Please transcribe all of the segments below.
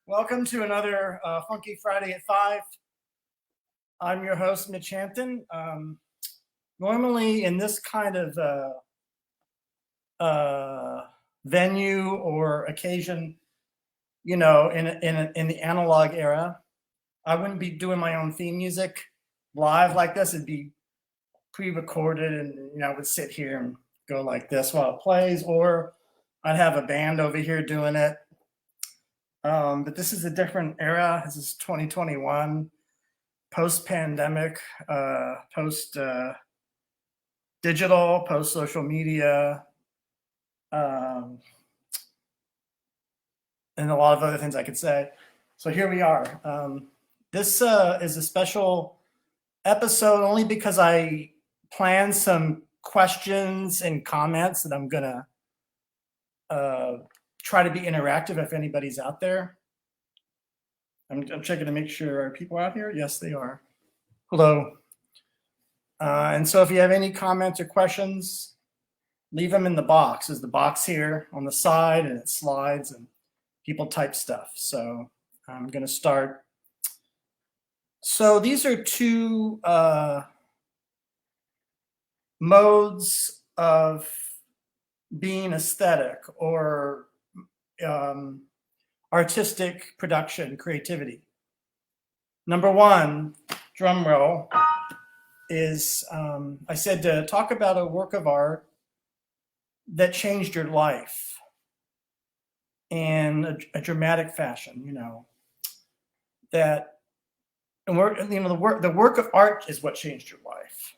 Welcome to another Funky Friday at 5. I'm your host, Mitch Hampton. Normally in this kind of venue or occasion, you know, in the analog era, I wouldn't be doing my own theme music live like this. It'd be pre-recorded, and I would sit here and go like this while it plays, or I'd have a band over here doing it. But this is a different era. This is 2021, post-pandemic, post-digital, post-social media, and a lot of other things I could say. So here we are. This is a special episode only because I planned some questions and comments that I'm gonna try to be interactive if anybody's out there. I'm checking to make sure, are people out here? Yes, they are. Hello. And so if you have any comments or questions, leave them in the box. There's the box here on the side, and it slides and people type stuff. So I'm going to start. So these are two modes of being aesthetic or artistic production, creativity. Number one, drum roll, is I said to talk about a work of art that changed your life in a dramatic fashion. That the work of art is what changed your life.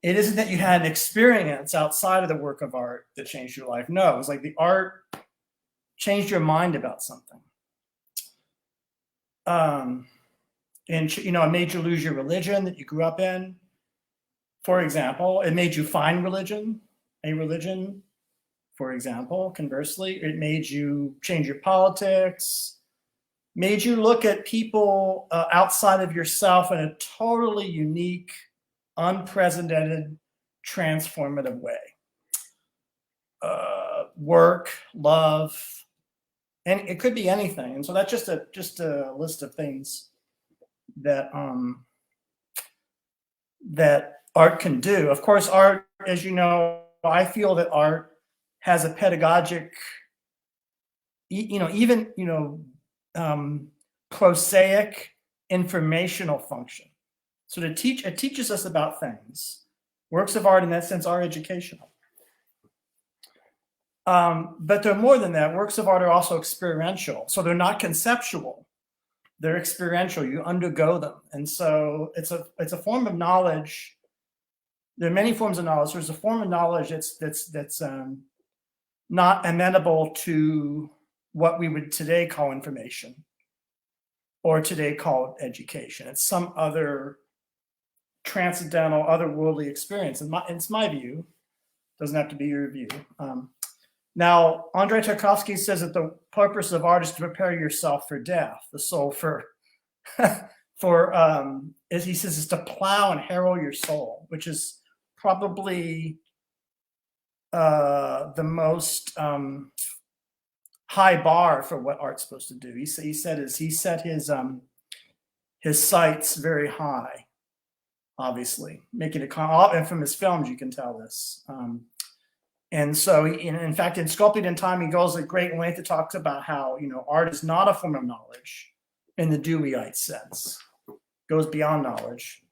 It isn't that you had an experience outside of the work of art that changed your life. No, it was like the art changed your mind about something. And it made you lose your religion that you grew up in. For example, it made you find a religion, for example. Conversely, it made you change your politics, made you look at people outside of yourself in a totally unique, unprecedented, transformative way. Work, love, and it could be anything. And so that's just a list of things that that art can do. Of course, art, as you know, I feel that art has a pedagogic, prosaic, informational function. So it teaches us about things. Works of art in that sense are educational. But they're more than that. Works of art are also experiential. So they're not conceptual. They're experiential. You undergo them. And so it's a form of knowledge. There are many forms of knowledge. There's a form of knowledge that's not amenable to what we would today call information or today call education. It's some other transcendental, otherworldly experience. And it's my view. Doesn't have to be your view. Now, Andrei Tarkovsky says that the purpose of art is to prepare yourself for death, the soul as he says, is to plow and harrow your soul, which is probably the most high bar for what art's supposed to do. He set his sights very high, obviously, making it, and from his films you can tell this. And so, in fact, in Sculpted in Time, he goes at great length to talk about how, art is not a form of knowledge in the Deweyite sense. It goes beyond knowledge.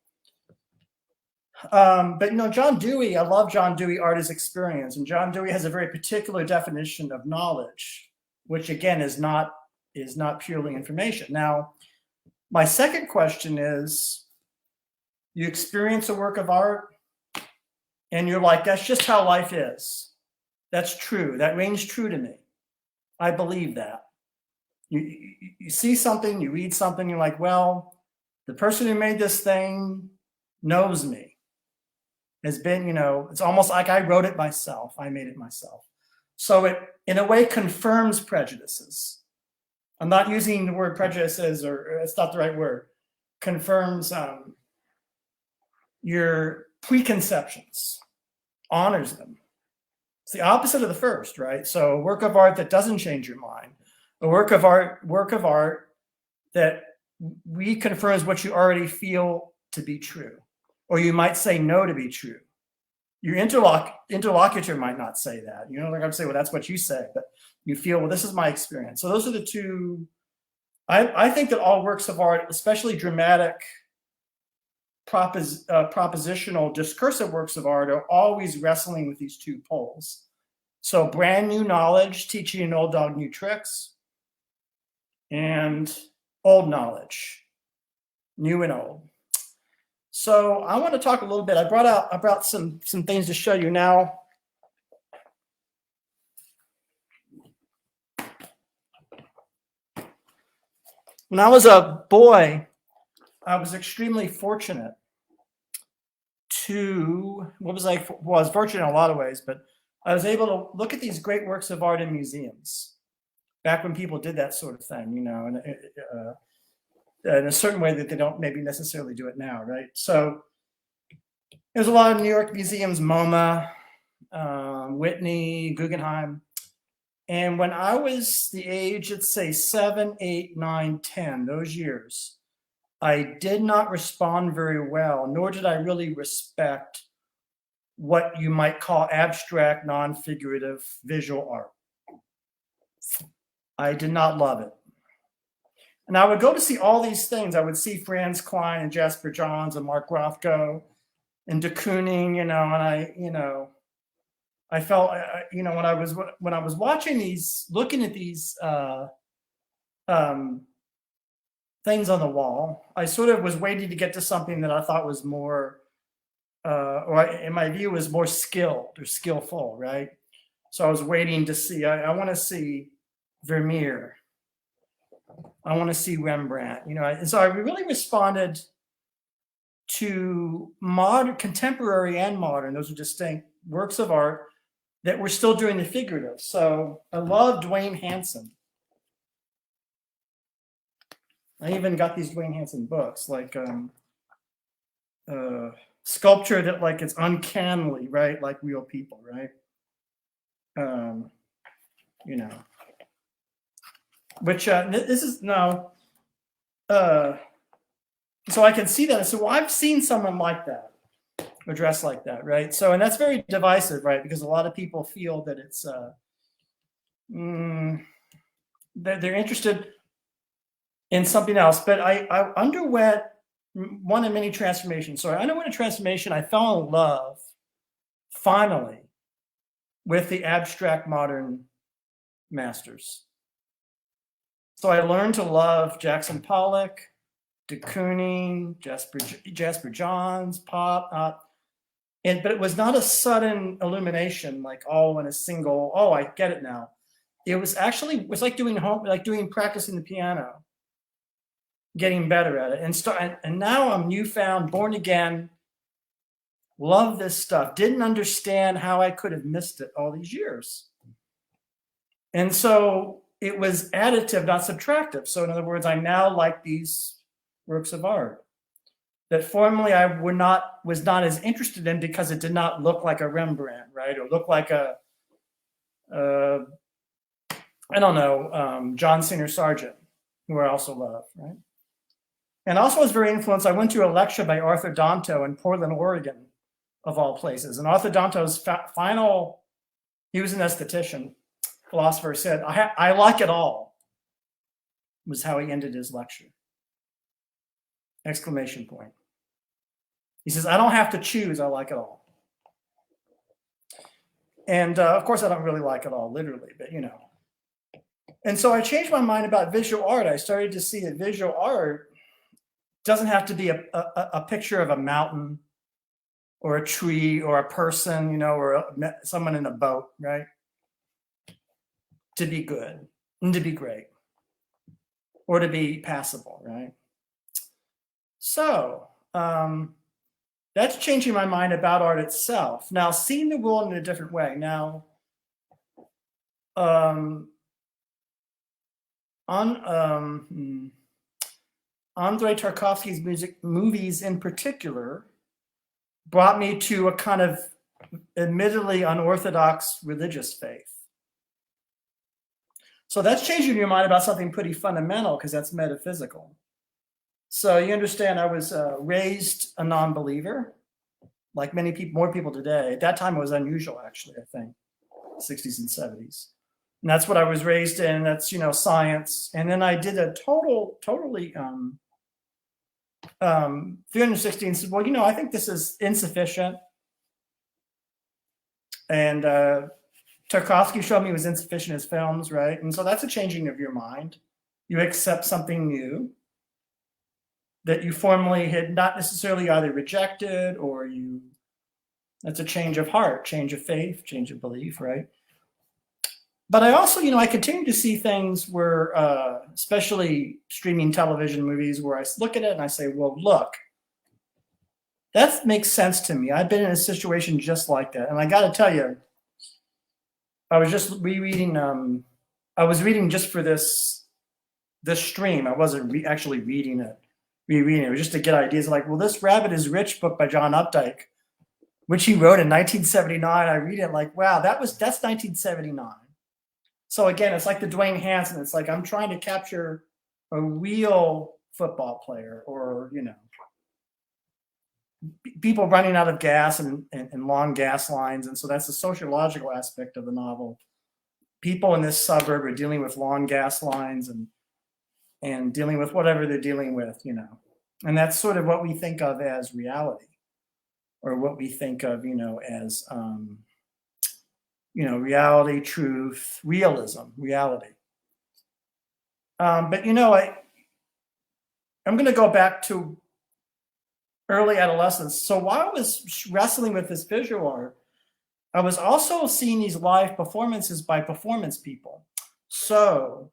But John Dewey, I love John Dewey, art is experience, and John Dewey has a very particular definition of knowledge, which again is not purely information. Now, my second question is, you experience a work of art, and you're like, that's just how life is. That's true. That rings true to me. I believe that. You see something, you read something, you're like, well, the person who made this thing knows me. Has been, it's almost like I wrote it myself. I made it myself. So it, in a way, confirms prejudices. I'm not using the word prejudices, or it's not the right word. Confirms your preconceptions, honors them. It's the opposite of the first, right? So a work of art that doesn't change your mind, a work of art that reconfirms what you already feel to be true, or you might say no to be true. Your interlocutor might not say that. They're going to say, well, that's what you say, but you feel, well, this is my experience. So those are the two. I think that all works of art, especially dramatic, propositional, discursive works of art, are always wrestling with these two poles. So brand new knowledge, teaching an old dog new tricks, and old knowledge, new and old. So I want to talk a little bit. I brought some things to show you now. When I was a boy, I was extremely fortunate to, I was fortunate in a lot of ways, but I was able to look at these great works of art in museums back when people did that sort of thing, in a certain way that they don't maybe necessarily do it now, right? So there's a lot of New York museums, MoMA, Whitney, Guggenheim. And when I was the age, let's say 7, 8, 9, 10, those years, I did not respond very well, nor did I really respect what you might call abstract, non-figurative visual art. I did not love it. And I would go to see all these things. I would see Franz Klein and Jasper Johns and Mark Rothko and de Kooning, and I felt, when I was watching these, looking at these things on the wall, I sort of was waiting to get to something that I thought was more, or in my view, was more skilled or skillful, right? So I was waiting to see. I want to see Vermeer. I want to see Rembrandt. And so I really responded to modern, contemporary, and modern. Those are distinct works of art that were still doing the figurative. So I love Dwayne Hansen. I even got these Dwayne Hansen books, like sculpture that, like, it's uncannily, right, like real people, right? Which this is no. So I can see that. So, well, I've seen someone like that, or dressed like that, right? So, and that's very divisive, right? Because a lot of people feel that it's they're interested in something else. But I underwent one of many transformations. So I underwent a transformation. I fell in love, finally, with the abstract modern masters. So I learned to love Jackson Pollock, de Kooning, Jasper Johns, Pop, but it was not a sudden illumination, like all in a single. Oh, I get it now. It was like doing practicing the piano, getting better at it, and now I'm newfound, born again. Love this stuff. Didn't understand how I could have missed it all these years, and so it was additive, not subtractive. So in other words, I now like these works of art that formerly I was not as interested in, because it did not look like a Rembrandt, right? Or look like a John Singer Sargent, who I also love, right? And also was very influenced. I went to a lecture by Arthur Danto in Portland, Oregon, of all places. And Arthur Danto's he was an aesthetician, philosopher, said, I like it all, was how he ended his lecture. Exclamation point. He says, I don't have to choose. I like it all. And of course, I don't really like it all, literally, but you know. And so I changed my mind about visual art. I started to see that visual art doesn't have to be a picture of a mountain or a tree or a person, you know, or someone in a boat, right? To be good and to be great or to be passable, right? So that's changing my mind about art itself. Now, seeing the world in a different way. Now, Andrei Tarkovsky's movies in particular brought me to a kind of admittedly unorthodox religious faith. So that's changing your mind about something pretty fundamental because that's metaphysical. So you understand, I was raised a non-believer, like many people, more people today. At that time, it was unusual, actually, I think, 60s and 70s. And that's what I was raised in. That's, you know, science. And then I did a totally 360 and said, well, you know, I think this is insufficient. And Tarkovsky showed me it was insufficient in his films, right? And so that's a changing of your mind. You accept something new that you formerly had not necessarily either rejected or that's a change of heart, change of faith, change of belief, right? But I also, you know, I continue to see things where, especially streaming television movies, where I look at it and I say, well, look, that makes sense to me. I've been in a situation just like that. And I got to tell you, I was just rereading, I was reading just for this stream. I wasn't actually reading it, rereading it. It was just to get ideas like, well, this Rabbit is Rich book by John Updike, which he wrote in 1979. I read it like, wow, that's 1979. So again, it's like the Dwayne Hansen. It's like I'm trying to capture a real football player, or, you know, people running out of gas and long gas lines. And so that's the sociological aspect of the novel. People in this suburb are dealing with long gas lines and dealing with whatever they're dealing with, you know. And that's sort of what we think of as reality, or what we think of, you know, as you know, reality, truth, realism, reality. But, you know, I'm going to go back to early adolescence. So while I was wrestling with this visual art, I was also seeing these live performances by performance people. So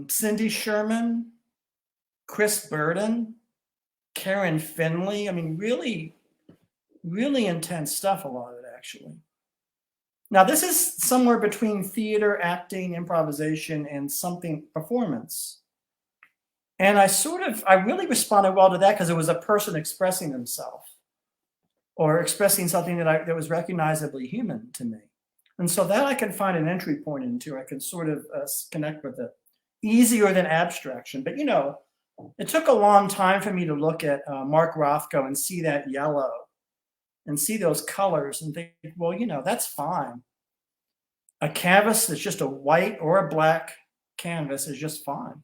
Cindy Sherman, Chris Burden, Karen Finley. I mean, really, really intense stuff, a lot of it, actually. Now, this is somewhere between theater, acting, improvisation, and something performance. And I really responded well to that because it was a person expressing themselves or expressing something that was recognizably human to me. And so that I can find an entry point into. I can sort of connect with it easier than abstraction. But, you know, it took a long time for me to look at Mark Rothko and see that yellow and see those colors and think, well, you know, that's fine. A canvas that's just a white or a black canvas is just fine.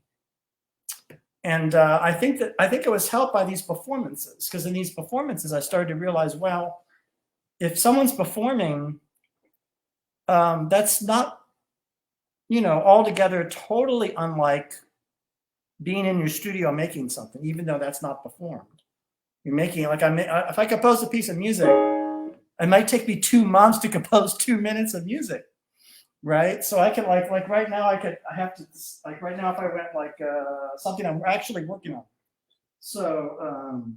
And I think it was helped by these performances, because in these performances, I started to realize, well, if someone's performing, that's not, you know, altogether totally unlike being in your studio making something, even though that's not performed. You're making, like, if I compose a piece of music, it might take me 2 months to compose 2 minutes of music, right? So I can like right now, right now, if I went like something I'm actually working on. So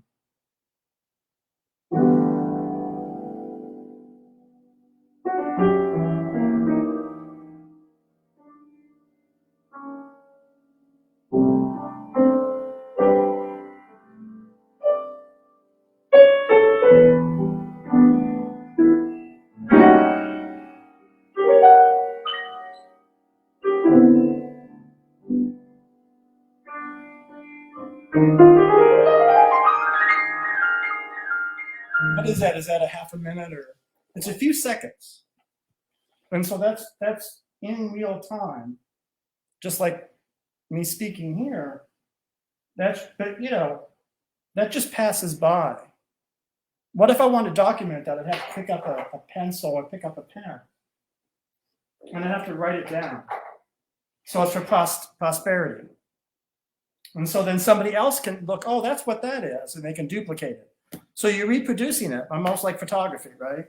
what is that? Is that a half a minute, or it's a few seconds? And so that's in real time, just like me speaking here. But you know, that just passes by. What if I want to document that? I'd have to pick up a pencil or pick up a pen. And I have to write it down. So it's for prosperity. And so then somebody else can look, oh, that's what that is, and they can duplicate it. So you're reproducing it, almost like photography, right?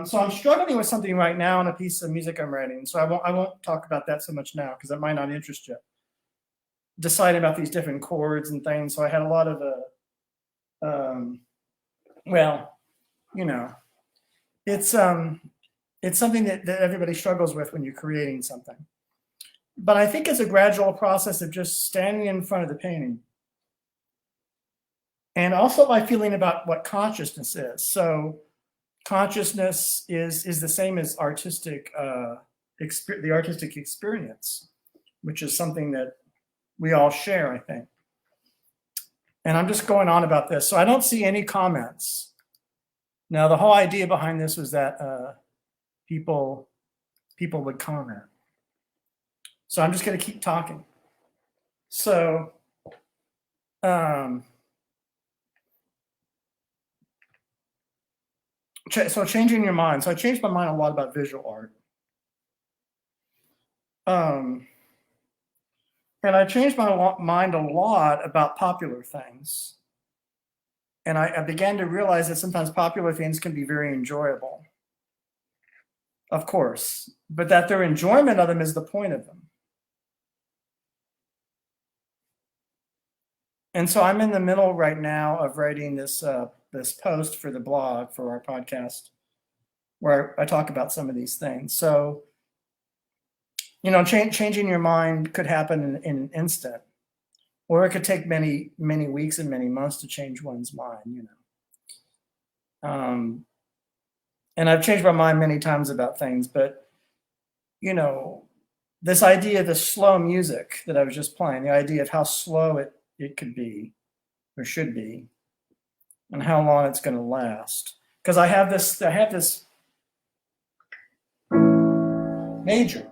So I'm struggling with something right now in a piece of music I'm writing. So I won't talk about that so much now because it might not interest you. Deciding about these different chords and things. So I had a lot of well, you know, it's something that everybody struggles with when you're creating something. But I think it's a gradual process of just standing in front of the painting. And also my feeling about what consciousness is. So consciousness is the same as artistic, the artistic experience, which is something that we all share, I think. And I'm just going on about this. So I don't see any comments. Now, the whole idea behind this was that people would comment. So I'm just going to keep talking. So, so changing your mind. So I changed my mind a lot about visual art. And I changed my mind a lot about popular things. And I began to realize that sometimes popular things can be very enjoyable. Of course, but that their enjoyment of them is the point of them. And so I'm in the middle right now of writing this this post for the blog for our podcast, where I talk about some of these things. So, you know, changing your mind could happen in an instant, or it could take many, many weeks and many months to change one's mind, you know. And I've changed my mind many times about things, but, you know, this idea of the slow music that I was just playing, the idea of how slow it could be or should be, and how long it's going to last. Because I have this major.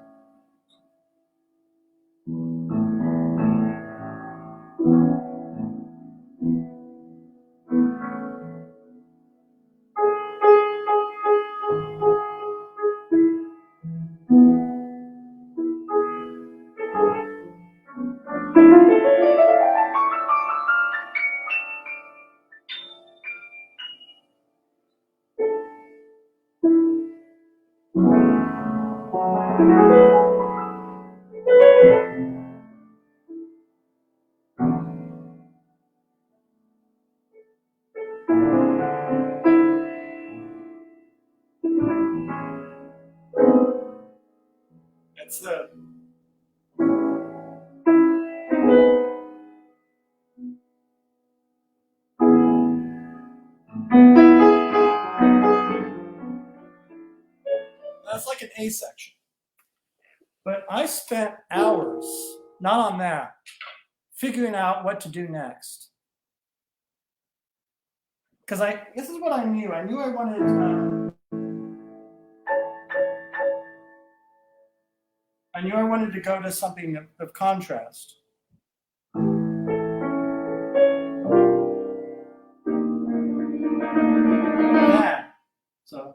It's the that's like an A section. But I spent hours, not on that, figuring out what to do next. Because this is what I knew. I knew I wanted to go to something of contrast. Yeah. So.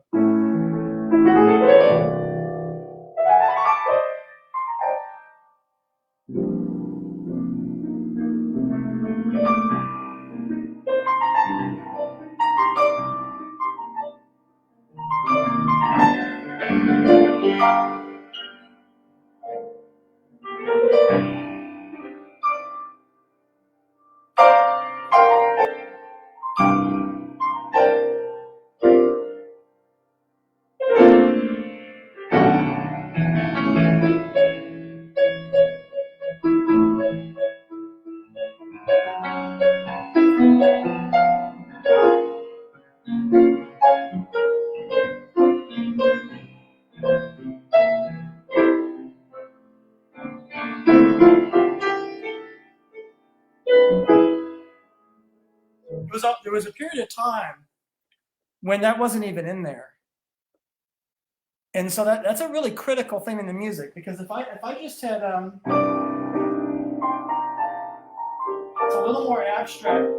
There was a period of time when that wasn't even in there. And so that's a really critical thing in the music, because if I just had It's a little more abstract.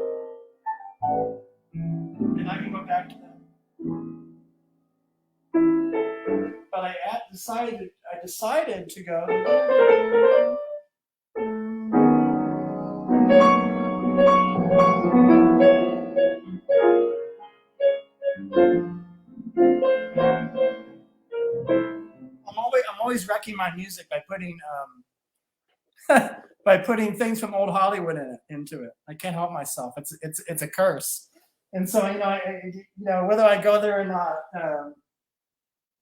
And I can go back to that. But I decided to go. I'm always wrecking my music by putting by putting things from old Hollywood into it. I can't help myself. It's a curse. And so whether I go there or not,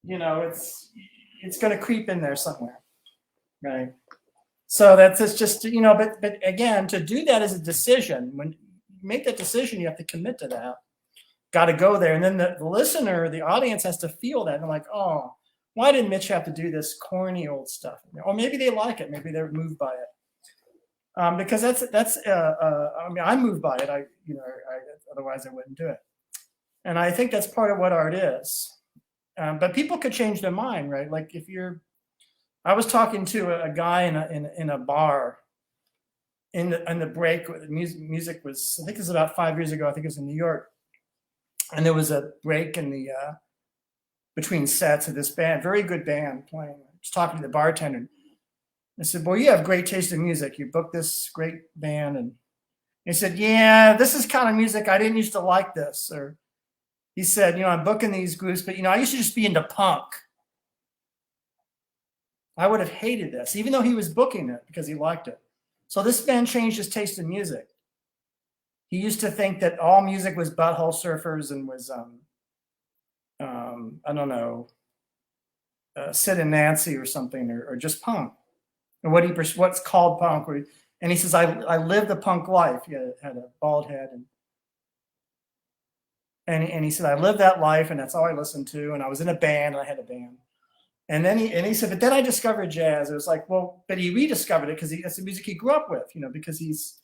it's going to creep in there somewhere, right? So that's just but again, to do that is a decision. When you make that decision, you have to commit to that. Got to go there, and then the listener, the audience, has to feel that. And they're like, oh, why did Mitch have to do this corny old stuff? Or maybe they like it. Maybe they're moved by it. Because that's I mean, I'm moved by it. Otherwise I wouldn't do it. And I think that's part of what art is. But people could change their mind, right? Like I was talking to a guy in a bar in the break. Music was, I think it was about 5 years ago. I think it was in New York, and there was a break in the between sets of this band, very good band playing. I was talking to the bartender. I said, "Boy, you have great taste in music. You booked this great band." And he said, "Yeah, this is kind of music I didn't used to like this." Or he said, "I'm booking these groups, but I used to just be into punk. I would have hated this," even though he was booking it because he liked it. So this band changed his taste in music. He used to think that all music was Butthole Surfers and was, I don't know, Sid and Nancy or something, or just punk. Or what's called punk. And he says, I lived the punk life. He had a bald head. And he said, I lived that life, and that's all I listened to. And I was in a band, and I had a band. And then he said, but then I discovered jazz. It was like, well, but he rediscovered it because that's the music he grew up with, because his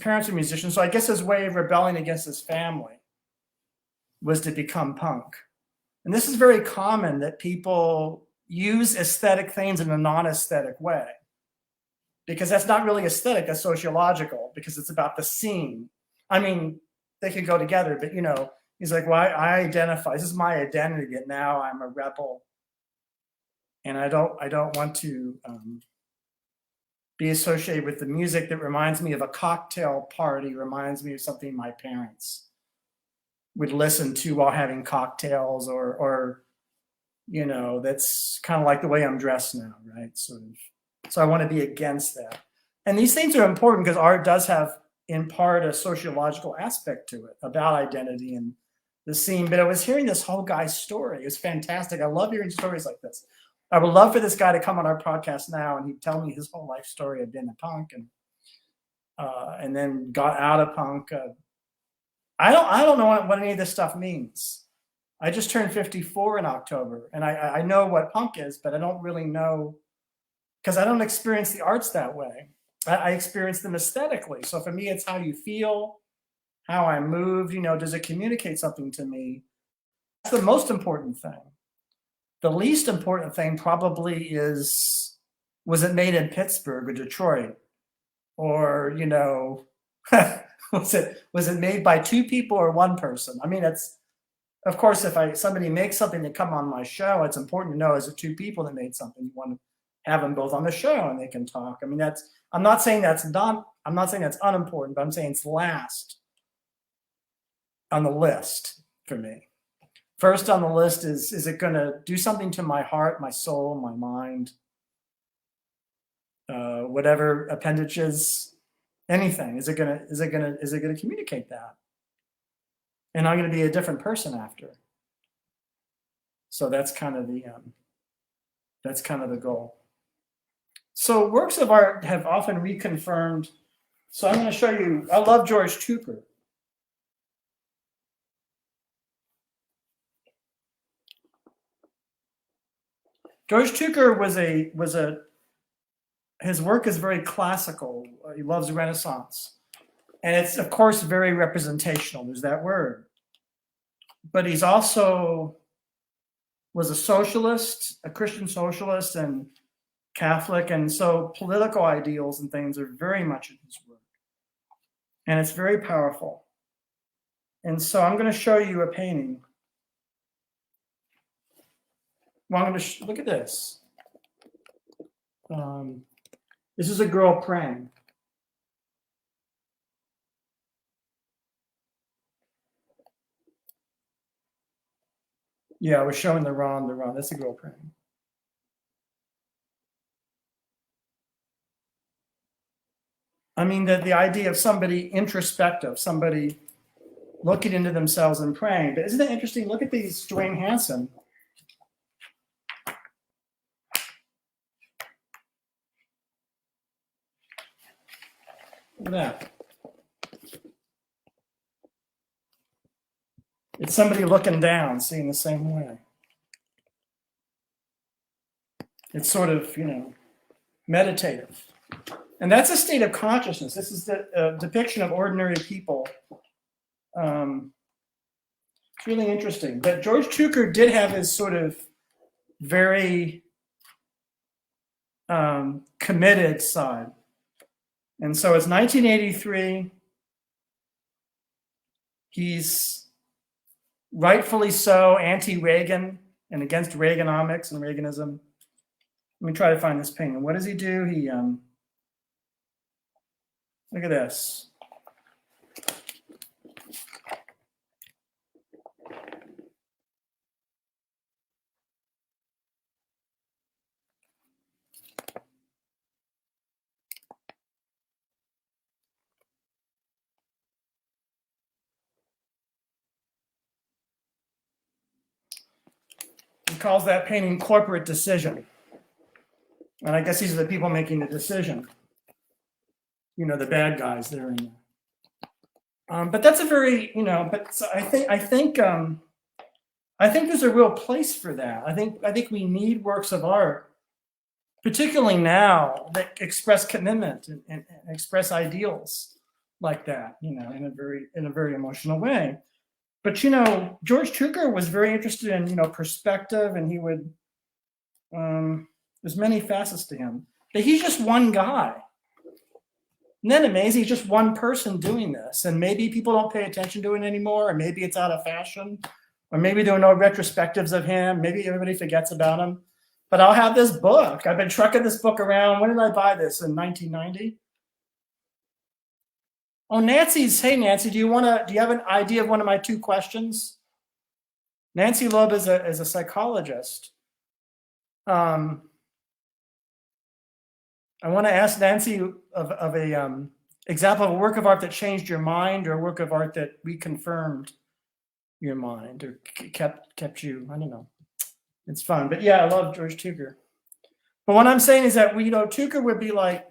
parents are musicians. So I guess his way of rebelling against his family was to become punk. And this is very common, that people use aesthetic things in a non-aesthetic way, because that's not really aesthetic, that's sociological, because it's about the scene. I mean, they could go together, but he's like, well, I identify, this is my identity, and now I'm a rebel, and I don't want to be associated with the music that reminds me of a cocktail party, reminds me of something my parents would listen to while having cocktails, or that's kind of like the way I'm dressed now, right? Sort of. So I want to be against that. And these things are important because art does have, in part, a sociological aspect to it about identity and the scene. But I was hearing this whole guy's story. It was fantastic. I love hearing stories like this. I would love for this guy to come on our podcast now, and he'd tell me his whole life story of being a punk and then got out of punk. I don't know what any of this stuff means. I just turned 54 in October, and I know what punk is, but I don't really know, because I don't experience the arts that way. I experience them aesthetically. So for me, it's how you feel, how I move, does it communicate something to me? That's the most important thing. The least important thing probably is, was it made in Pittsburgh or Detroit? Or, was it made by two people or one person? I mean, of course, if somebody makes something to come on my show, it's important to know, is it two people that made something? You want to have them both on the show and they can talk. I mean, I'm not saying that's unimportant, but I'm saying it's last on the list for me. First on the list is it going to do something to my heart, my soul, my mind, whatever appendages, anything? Is it going to communicate that? And I'm going to be a different person after. So that's kind of the goal. So works of art have often reconfirmed. So I'm going to show you. I love George Tucker. George Tucker his work is very classical. He loves Renaissance. And it's, of course, very representational. There's that word. But he's also was a socialist, a Christian socialist, and Catholic, and so political ideals and things are very much in his work. And it's very powerful. And so I'm going to show you a painting. Well, I'm going to look at this. This is a girl praying. Yeah, I was showing the wrong. That's a girl praying. I mean, the idea of somebody introspective, somebody looking into themselves and praying. But isn't it interesting? Look at these, Dwayne Hanson. Look at that. It's somebody looking down, seeing the same way. It's sort of, meditative. And that's a state of consciousness. This is the depiction of ordinary people. It's really interesting. But George Tucker did have his sort of very committed side. And so it's 1983. He's rightfully so anti-Reagan and against Reaganomics and Reaganism. Let me try to find this painting. What does he do? He look at this. He calls that painting corporate decision. And I guess these are the people making the decision. The bad guys that are in there. But that's a very, but so I think there's a real place for that. I think we need works of art, particularly now, that express commitment and express ideals like that, in a very emotional way. But George Tucker was very interested in perspective, and he would there's many facets to him. But he's just one guy. Isn't that amazing? He's just one person doing this, and maybe people don't pay attention to it anymore, or maybe it's out of fashion, or maybe there are no retrospectives of him. Maybe everybody forgets about him. But I'll have this book. I've been trucking this book around. When did I buy this? In 1990. Oh, hey Nancy, do you have an idea of one of my two questions? Nancy Loeb is a psychologist. I want to ask Nancy of a example of a work of art that changed your mind, or a work of art that reconfirmed your mind, or kept you, I don't know. It's fun. But yeah, I love George Tucker. But what I'm saying is that Tucker would be like,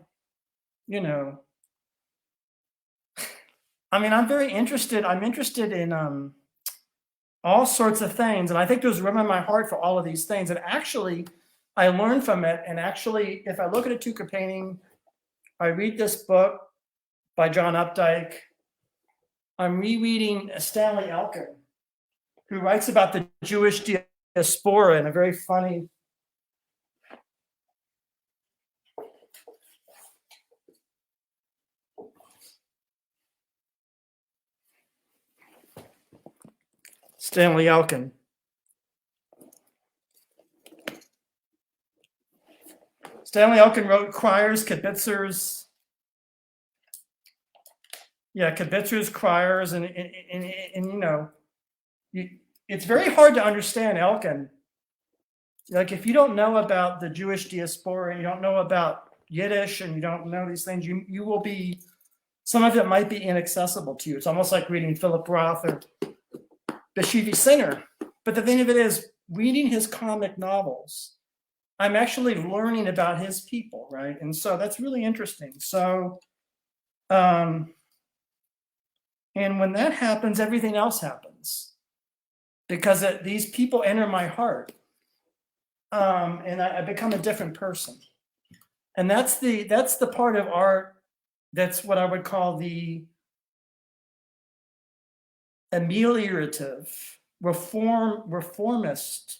I'm interested in all sorts of things. And I think there's room in my heart for all of these things. And actually, I learned from it. And actually, if I look at a Tucker painting, I read this book by John Updike. I'm rereading Stanley Elkin, who writes about the Jewish diaspora in a very funny. Stanley Elkin. Stanley Elkin wrote Criers, Kibitzers. Yeah, Kibitzers, Criers, and it's very hard to understand Elkin. Like, if you don't know about the Jewish diaspora, and you don't know about Yiddish, and you don't know these things, you will be, some of it might be inaccessible to you. It's almost like reading Philip Roth or Bashevi Singer. But the thing of it is, reading his comic novels, I'm actually learning about his people, right? And so that's really interesting. So, and when that happens, everything else happens, because these people enter my heart, and I become a different person. And that's the part of art that's what I would call the ameliorative, reformist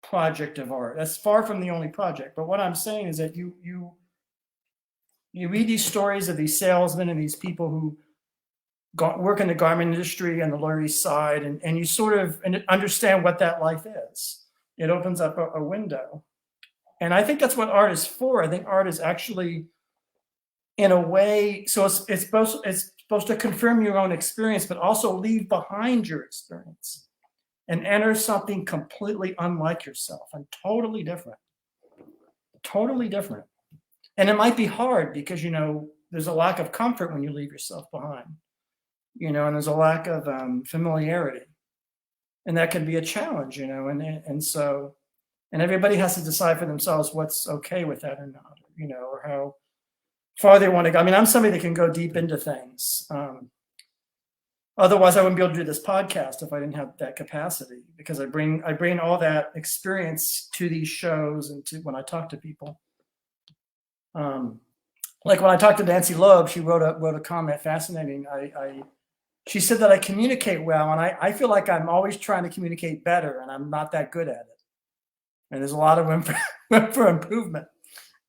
project of art. That's far from the only project. But what I'm saying is that you read these stories of these salesmen and these people who work in the garment industry on the Lower East Side, and you sort of understand what that life is. It opens up a window. And I think that's what art is for. I think art is actually, in a way, so it's supposed to confirm your own experience, but also leave behind your experience and enter something completely unlike yourself and totally different. Totally different. And it might be hard because, there's a lack of comfort when you leave yourself behind, and there's a lack of familiarity. And that can be a challenge, and everybody has to decide for themselves what's okay with that or not, or how far they want to go. I mean, I'm somebody that can go deep into things. Otherwise, I wouldn't be able to do this podcast if I didn't have that capacity, because I bring all that experience to these shows and to when I talk to people. Like when I talked to Nancy Loeb, she wrote a comment, fascinating. She said that I communicate well, and I feel like I'm always trying to communicate better, and I'm not that good at it. And there's a lot of room for improvement.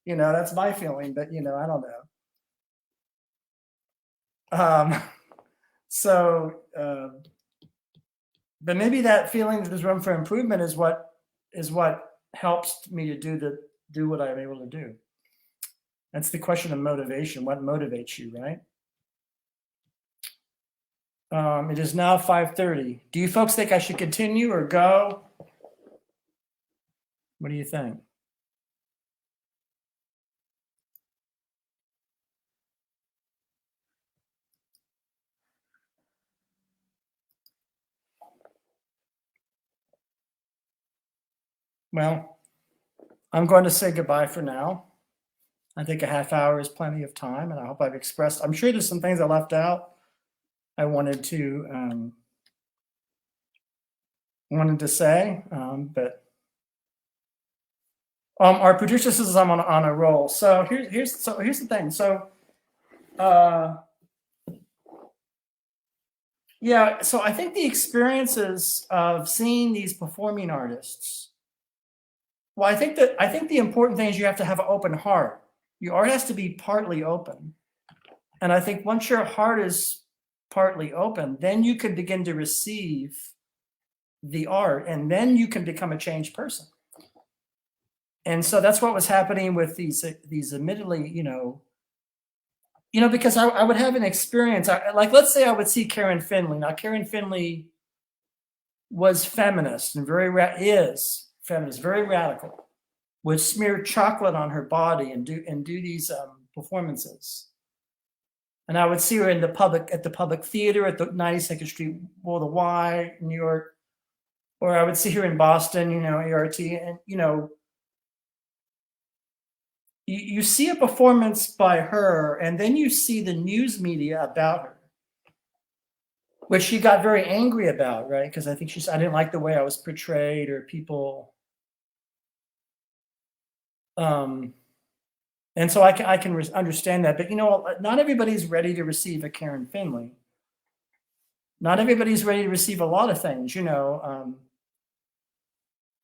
That's my feeling, but I don't know. But maybe that feeling that there's room for improvement is what helps me to do what I'm able to do. That's the question of motivation. What motivates you, right? It is now 5:30. Do you folks think I should continue or go? What do you think? Well, I'm going to say goodbye for now. I think a half hour is plenty of time, and I hope I've expressed. I'm sure there's some things I left out. I wanted to say, but our producer says I'm on a roll. So here's the thing. So yeah, so I think the experiences of seeing these performing artists. Well, I think the important thing is you have to have an open heart. Your art has to be partly open, and I think once your heart is partly open, then you can begin to receive the art, and then you can become a changed person. And so that's what was happening with these admittedly, because I would have an experience, like let's say I would see Karen Finley. Now Karen Finley was feminist and is feminist, very radical, would smear chocolate on her body and do these performances. And I would see her at the public theater at the 92nd Street, World of Y, New York, or I would see her in Boston, ART, and you see a performance by her, and then you see the news media about her, which she got very angry about, right? Because I think I didn't like the way I was portrayed, or people. And so I can understand that, but not everybody's ready to receive a Karen Finley. Not everybody's ready to receive a lot of things,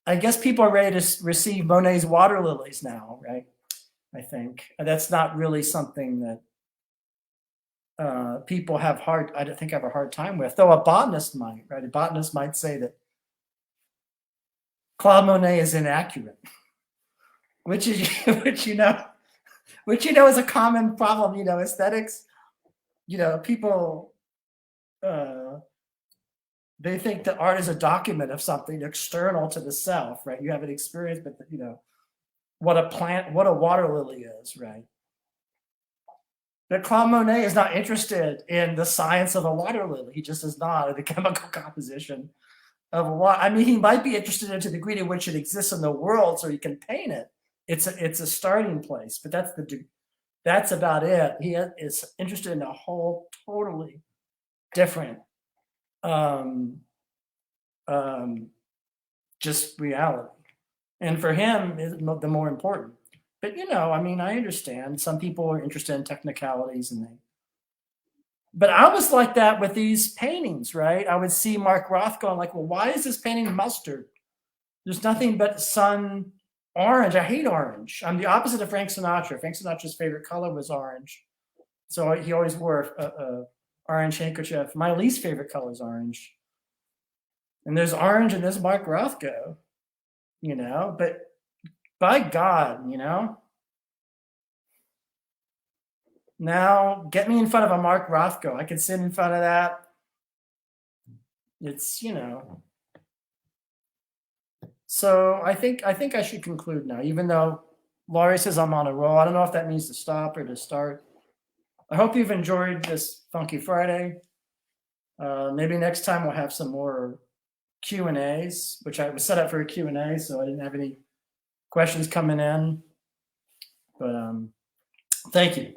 I guess people are ready to receive Monet's water lilies now, right? I think that's not really something that people have I don't think have a hard time with, though a botanist might, right? A botanist might say that Claude Monet is inaccurate, which is is a common problem, aesthetics, people, they think that art is a document of something external to the self, right? You have an experience, but what a water lily is, right? But Claude Monet is not interested in the science of a water lily. He just is not in the chemical composition of a water. I mean, he might be interested in the degree to which it exists in the world, so he can paint it. It's a starting place, but that's about it. He is interested in a whole totally different just reality. And for him, is the more important. But I understand some people are interested in technicalities, but I was like that with these paintings, right? I would see Mark Roth going like, well, why is this painting mustard? There's nothing but sun, orange. I hate orange. I'm the opposite of Frank Sinatra. Frank Sinatra's favorite color was orange. So he always wore a orange handkerchief. My least favorite color is orange. And there's orange and there's Mark Rothko, you know, but by God, you know, now get me in front of a Mark Rothko. I can sit in front of that. It's, you know. So I think I should conclude now, even though Laurie says I'm on a roll. I don't know if that means to stop or to start. I hope you've enjoyed this Funky Friday. Maybe next time we'll have some more Q&As, which I was set up for a Q&A, so I didn't have any questions coming in. But thank you.